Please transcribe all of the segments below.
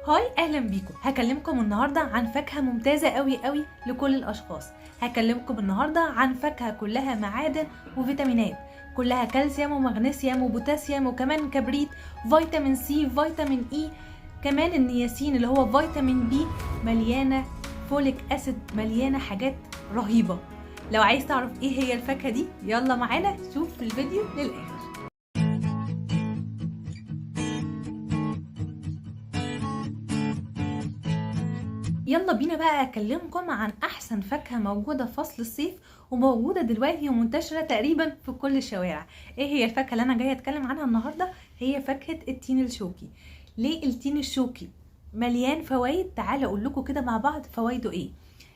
هاي، اهلا بيكم. هكلمكم النهارده عن فاكهه ممتازه قوي لكل الاشخاص. هكلمكم النهارده عن فاكهه كلها معادن وفيتامينات، كلها كالسيوم ومغنيسيوم وبوتاسيوم وكمان كبريت، فيتامين سي، فيتامين اي، كمان النياسين اللي هو فيتامين بي، مليانه فوليك اسيد، مليانه حاجات رهيبه. لو عايز تعرف ايه هي الفاكهه دي، يلا معانا شوف الفيديو للاخر. يلا بينا بقى اكلمكم عن احسن فاكهه موجوده في فصل الصيف وموجوده دلوقتي ومنتشره تقريبا في كل الشوارع. ايه هي الفاكهه اللي انا جايه اتكلم عنها النهارده؟ هي فاكهه التين الشوكي. ليه التين الشوكي مليان فوائد؟ تعالى اقول لكم كده مع بعض فوائده ايه.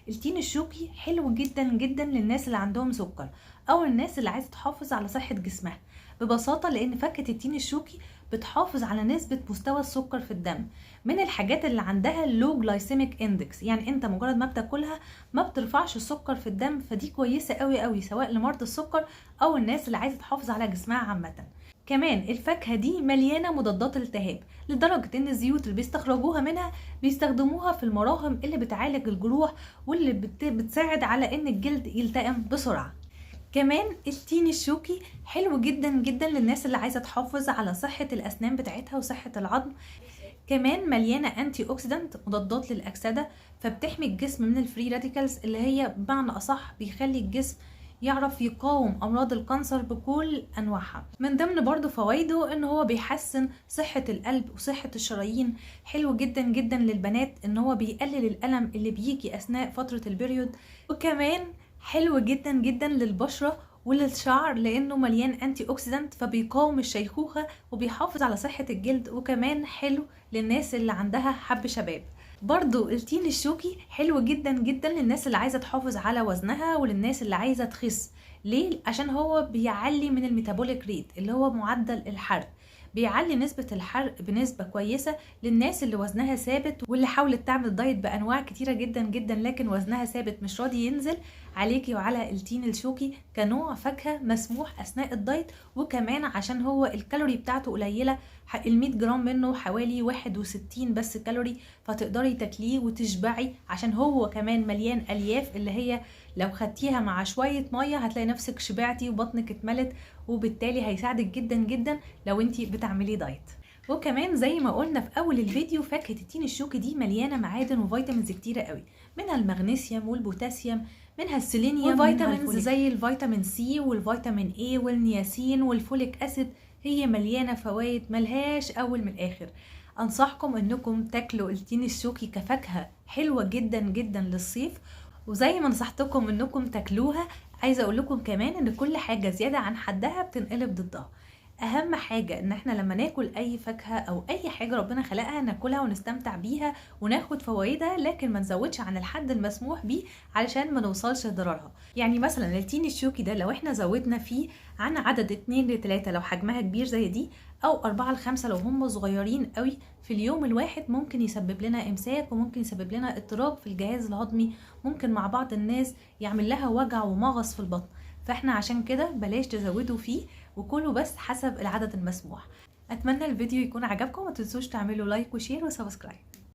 التين الشوكي حلو جدا للناس اللي عندهم سكر او الناس اللي عايزه تحافظ على صحه جسمها. ببساطه لان فاكهه التين الشوكي بتحافظ على نسبه مستوى السكر في الدم. من الحاجات اللي عندها لو جلايسيميك اندكس، يعني انت مجرد ما بتاكلها ما بترفعش السكر في الدم، فدي كويسه قوي سواء لمرضى السكر او الناس اللي عايزه تحافظ على جسمها عامه. كمان الفاكهه دي مليانه مضادات التهاب، لدرجه ان الزيوت اللي بيستخرجوها منها بيستخدموها في المراهم اللي بتعالج الجروح واللي بتساعد على ان الجلد يلتئم بسرعه. كمان التين الشوكي حلو جدا للناس اللي عايزه تحافظ على صحه الاسنان بتاعتها وصحه العظم. كمان مليانه انتي اوكسيدانت، مضادات للاكسده، فبتحمي الجسم من الفري راديكالز اللي هي بمعنى اصح بيخلي الجسم يعرف يقاوم امراض الكانسر بكل انواعها. من ضمن برضو فوائده ان هو بيحسن صحه القلب وصحه الشرايين. حلو جدا للبنات ان هو بيقلل الالم اللي بيجي اثناء فتره البريود. وكمان حلو جدا للبشره وللشعر لانه مليان انتي اوكسيدانت فبيقاوم الشيخوخه وبيحافظ على صحه الجلد. وكمان حلو للناس اللي عندها حب شباب. برضو التين الشوكي حلو جدا للناس اللي عايزه تحافظ على وزنها وللناس اللي عايزه تخس. ليه؟ عشان هو بيعلي من الميتابوليك ريت اللي هو معدل الحرق، بيعلي نسبة الحرق بنسبة كويسة للناس اللي وزنها ثابت واللي حاولت تعمل دايت بأنواع كتيرة جدا لكن وزنها ثابت مش راضي ينزل. عليكي وعلى التين الشوكي كنوع فاكهة مسموح أثناء الدايت. وكمان عشان هو الكالوري بتاعته قليلة، ال100 جرام منه حوالي 61 بس كالوري، فتقدري تاكليه وتشبعي عشان هو كمان مليان ألياف اللي هي لو خدتيها مع شوية مية هتلاقي نفسك شبعتي وبطنك اتملت، وبالتالي هيساعدك جدا لو انتي بتعملي دايت. وكمان زي ما قلنا في اول الفيديو فاكهة التين الشوكي دي مليانة معادن وفيتامينز كتيرة قوي، منها المغنيسيوم والبوتاسيوم، منها السيلينيوم وفيتامينز زي الفيتامين سي والفيتامين اي والنياسين والفوليك اسيد. هي مليانة فوائد ملهاش اول من الاخر. انصحكم انكم تاكلوا التين الشوكي كفاكهة حلوة جدا للصيف، وزي ما نصحتكم انكم تاكلوها عايزه اقول لكم كمان ان كل حاجه زياده عن حدها بتنقلب ضدها. اهم حاجه ان احنا لما ناكل اي فاكهه او اي حاجه ربنا خلقها ناكلها ونستمتع بيها وناخد فوائدها، لكن ما نزودش عن الحد المسموح بيه علشان ما نوصلش لضررها. يعني مثلا التين الشوكي ده لو احنا زودنا فيه عن عدد 2 ل 3 لو حجمها كبير زي دي، او 4 ل 5 لو هم صغيرين قوي، في اليوم الواحد ممكن يسبب لنا امساك وممكن يسبب لنا اضطراب في الجهاز الهضمي، ممكن مع بعض الناس يعمل لها وجع ومغص في البطن. فاحنا عشان كده بلاش تزودوا فيه وكله بس حسب العدد المسموح. اتمنى الفيديو يكون عجبكم، ما تنسوش تعملوا لايك وشير وسبسكرايب.